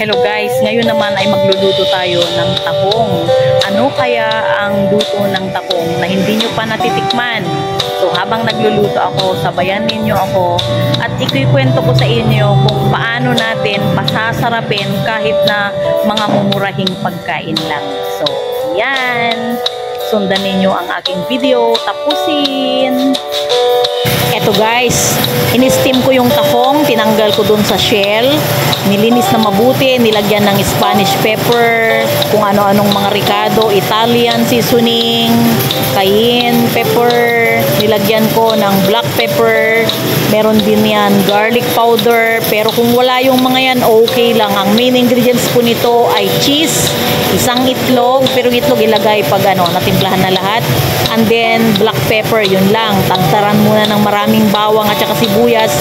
Hello guys, ngayon naman ay magluluto tayo ng tahong. Ano kaya ang luto ng tahong na hindi nyo pa natitikman? So habang nagluluto ako, sabayan ninyo ako at ikikwento ko sa inyo kung paano natin pasasarapin kahit na mga mumurahing pagkain lang. So yan, sundan ninyo ang aking video, tapusin! Eto guys, in-steam ko yung tahong, tinanggal ko dun sa shell, nilinis na mabuti, nilagyan ng Spanish pepper, kung ano-anong mga ricado, Italian seasoning, cayenne pepper, nilagyan ko ng black pepper, meron din yan garlic powder, pero kung wala yung mga yan, okay lang. Ang main ingredients po nito ay cheese, isang itlog, pero itlog ilagay pag natimplahan na lahat, and then black pepper, yun lang. Tagtaran muna ng maraming bawang at saka sibuyas,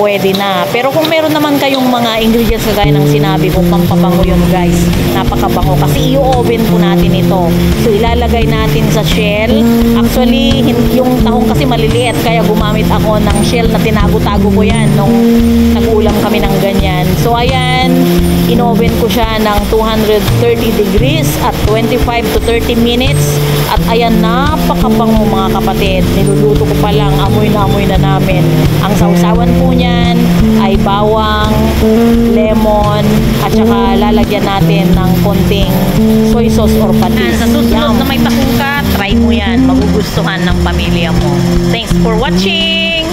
pwede na. Pero kung meron naman kayong mga ingredients kagaya ng sinabi ko, pampabango yun guys, napakabango kasi i-oven po natin ito. So ilalagay natin sa shell. Actually yung tahong kasi maliliit, kaya gumamit ako ng shell na tinago-tago ko yan nung nag-ulam kami ng ganyan. So ayan, in-oven ko siya ng 230 degrees at 25 to 30 minutes. At ayan, napakabango mga kapatid. Niluluto ko pa lang, amoy na namin. Ang sausawan po niyan ay bawang, lemon, at saka lalagyan natin ng konting soy sauce or patis. Sa susunod na may tahong ka, try mo yan. Magugustuhan ng pamilya mo. Thanks for watching!